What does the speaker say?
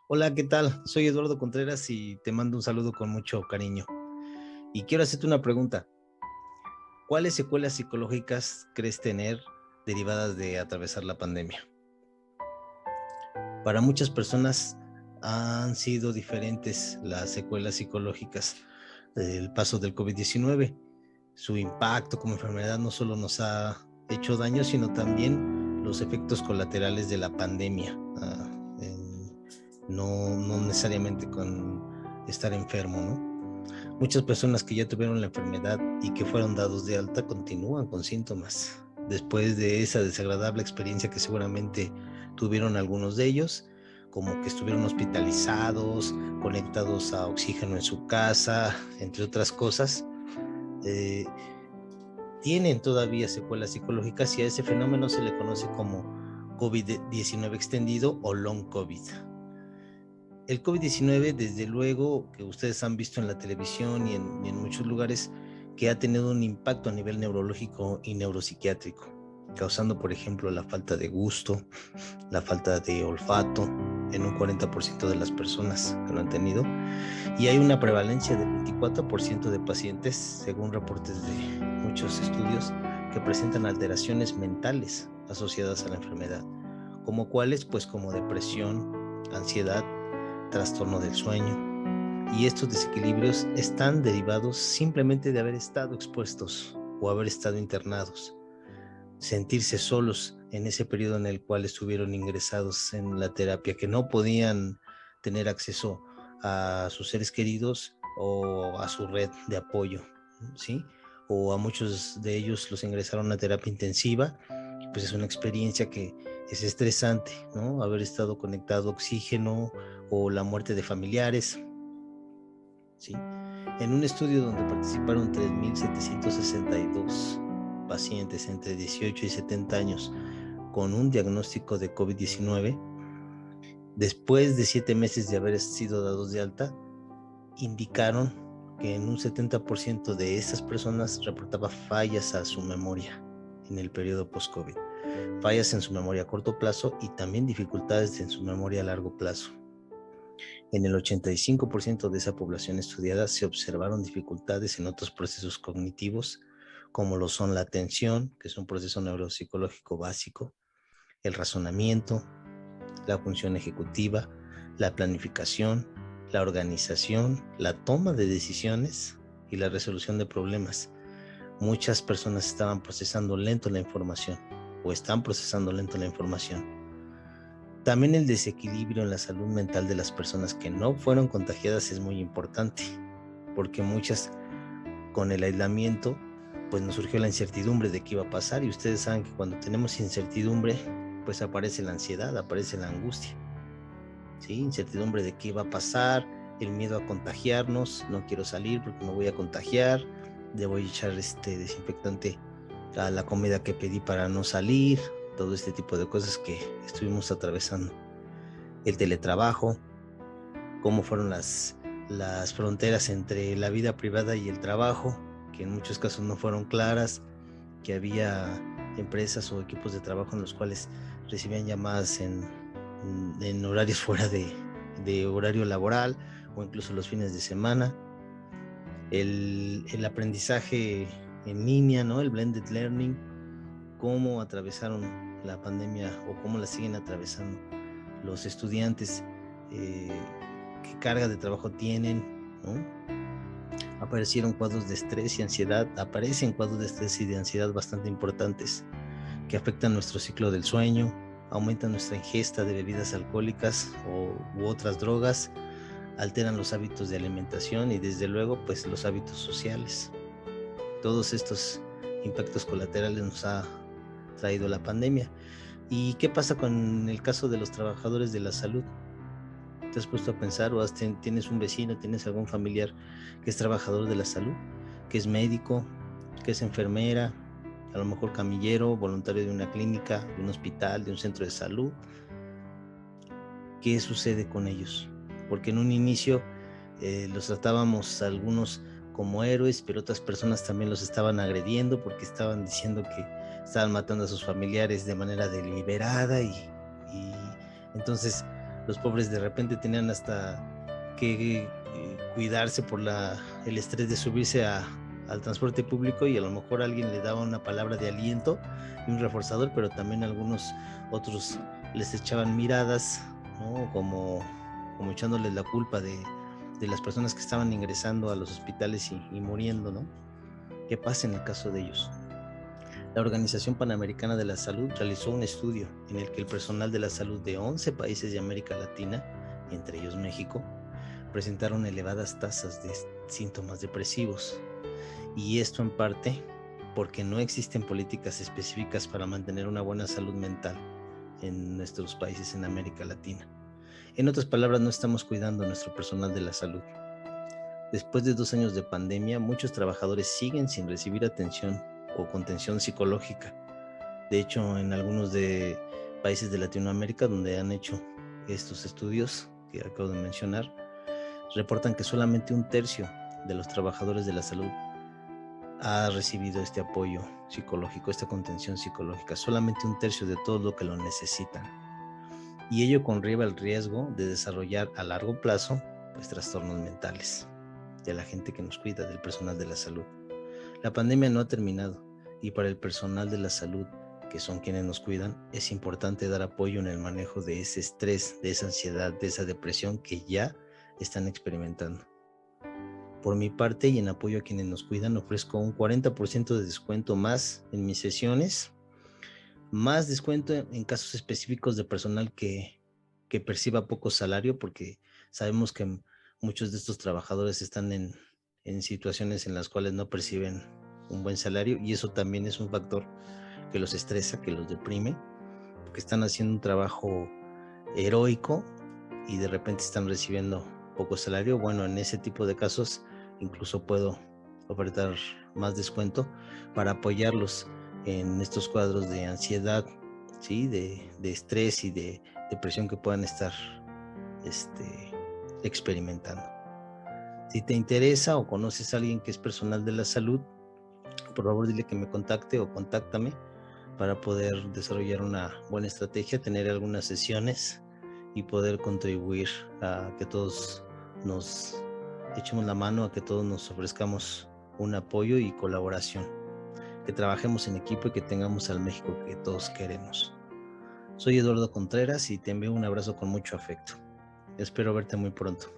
Hola, ¿qué tal? Soy Eduardo Contreras y te mando un saludo con mucho cariño. Y quiero hacerte una pregunta. ¿Cuáles secuelas psicológicas crees tener derivadas de atravesar la pandemia? Para muchas personas han sido diferentes las secuelas psicológicas del paso del COVID-19. Su impacto como enfermedad no solo nos ha hecho daño, sino también los efectos colaterales de la pandemia. No necesariamente con estar enfermo, ¿no? Muchas personas que ya tuvieron la enfermedad y que fueron dados de alta continúan con síntomas. Después de esa desagradable experiencia que seguramente tuvieron algunos de ellos, como que estuvieron hospitalizados, conectados a oxígeno en su casa, entre otras cosas, eh, tienen todavía secuelas psicológicas y a ese fenómeno se le conoce como COVID-19 extendido o long COVID. El COVID-19, desde luego, que ustedes han visto en la televisión y en muchos lugares, que ha tenido un impacto a nivel neurológico y neuropsiquiátrico, causando, por ejemplo, la falta de gusto, la falta de olfato en un 40% de las personas que lo han tenido. Y hay una prevalencia del 24% de pacientes, según reportes de muchos estudios, que presentan alteraciones mentales asociadas a la enfermedad, como cuáles, pues como depresión, ansiedad, trastorno del sueño. Y estos desequilibrios están derivados simplemente de haber estado expuestos o haber estado internados. Sentirse solos en ese periodo en el cual estuvieron ingresados en la terapia, que no podían tener acceso a sus seres queridos o a su red de apoyo, ¿sí? O a muchos de ellos los ingresaron a terapia intensiva, pues es una experiencia que es estresante, ¿no? Haber estado conectado a oxígeno o la muerte de familiares, ¿sí? En un estudio donde participaron 3.762 pacientes entre 18 y 70 años con un diagnóstico de COVID-19, después de 7 meses de haber sido dados de alta, indicaron que en un 70% de estas personas reportaba fallas a su memoria en el periodo post-COVID, fallas en su memoria a corto plazo y también dificultades en su memoria a largo plazo. En el 85% de esa población estudiada se observaron dificultades en otros procesos cognitivos, como lo son la atención, que es un proceso neuropsicológico básico, el razonamiento, la función ejecutiva, la planificación, la organización, la toma de decisiones y la resolución de problemas. Muchas personas estaban procesando lento la información o están procesando lento la información. También el desequilibrio en la salud mental de las personas que no fueron contagiadas es muy importante, porque muchas con el aislamiento, pues nos surgió la incertidumbre de qué iba a pasar y ustedes saben que cuando tenemos incertidumbre, pues aparece la ansiedad, aparece la angustia, ¿sí? Incertidumbre de qué iba a pasar, el miedo a contagiarnos, no quiero salir porque me voy a contagiar, debo echar desinfectante a la comida que pedí para no salir, todo este tipo de cosas que estuvimos atravesando. El teletrabajo, cómo fueron las fronteras entre la vida privada y el trabajo, que en muchos casos no fueron claras, que había empresas o equipos de trabajo en los cuales recibían llamadas en horarios fuera de horario laboral o incluso los fines de semana. El aprendizaje en línea, ¿no? El blended learning, cómo atravesaron la pandemia o cómo la siguen atravesando los estudiantes, qué carga de trabajo tienen, ¿no? Aparecieron cuadros de estrés y ansiedad, aparecen cuadros de estrés y de ansiedad bastante importantes que afectan nuestro ciclo del sueño, aumentan nuestra ingesta de bebidas alcohólicas u otras drogas, alteran los hábitos de alimentación y desde luego pues los hábitos sociales. Todos estos impactos colaterales nos ha traído la pandemia. ¿Y qué pasa con el caso de los trabajadores de la salud? ¿Te has puesto a pensar o tienes un vecino, tienes algún familiar que es trabajador de la salud, que es médico, que es enfermera, a lo mejor camillero, voluntario de una clínica, de un hospital, de un centro de salud? ¿Qué sucede con ellos? Porque en un inicio los tratábamos algunos como héroes, pero otras personas también los estaban agrediendo porque estaban diciendo que estaban matando a sus familiares de manera deliberada y entonces Los pobres de repente tenían hasta que cuidarse por el estrés de subirse al transporte público, y a lo mejor alguien le daba una palabra de aliento y un reforzador, pero también algunos otros les echaban miradas, ¿no? Como echándoles la culpa de las personas que estaban ingresando a los hospitales y muriendo, ¿no? ¿Qué pasa en el caso de ellos? La Organización Panamericana de la Salud realizó un estudio en el que el personal de la salud de 11 países de América Latina, entre ellos México, presentaron elevadas tasas de síntomas depresivos. Y esto en parte porque no existen políticas específicas para mantener una buena salud mental en nuestros países en América Latina. En otras palabras, no estamos cuidando a nuestro personal de la salud. Después de 2 años de pandemia, muchos trabajadores siguen sin recibir atención o contención psicológica. De hecho, en algunos de países de Latinoamérica donde han hecho estos estudios que acabo de mencionar, reportan que solamente 1/3 de los trabajadores de la salud ha recibido este apoyo psicológico, esta contención psicológica, solamente 1/3 de todo lo que lo necesitan. Y ello conlleva el riesgo de desarrollar a largo plazo pues trastornos mentales de la gente que nos cuida, del personal de la salud. La pandemia no ha terminado, y para el personal de la salud, que son quienes nos cuidan, es importante dar apoyo en el manejo de ese estrés, de esa ansiedad, de esa depresión que ya están experimentando. Por mi parte, y en apoyo a quienes nos cuidan, ofrezco un 40% de descuento más en mis sesiones, más descuento en casos específicos de personal que perciba poco salario, porque sabemos que muchos de estos trabajadores están en situaciones en las cuales no perciben un buen salario, y eso también es un factor que los estresa, que los deprime, porque están haciendo un trabajo heroico y de repente están recibiendo poco salario. Bueno, en ese tipo de casos incluso puedo ofertar más descuento para apoyarlos en estos cuadros de ansiedad, ¿sí? de estrés y de depresión que puedan estar experimentando. Si te interesa o conoces a alguien que es personal de la salud, por favor dile que me contacte o contáctame para poder desarrollar una buena estrategia, tener algunas sesiones y poder contribuir a que todos nos echemos la mano, a que todos nos ofrezcamos un apoyo y colaboración, que trabajemos en equipo y que tengamos al México que todos queremos. Soy Eduardo Contreras y te envío un abrazo con mucho afecto. Espero verte muy pronto.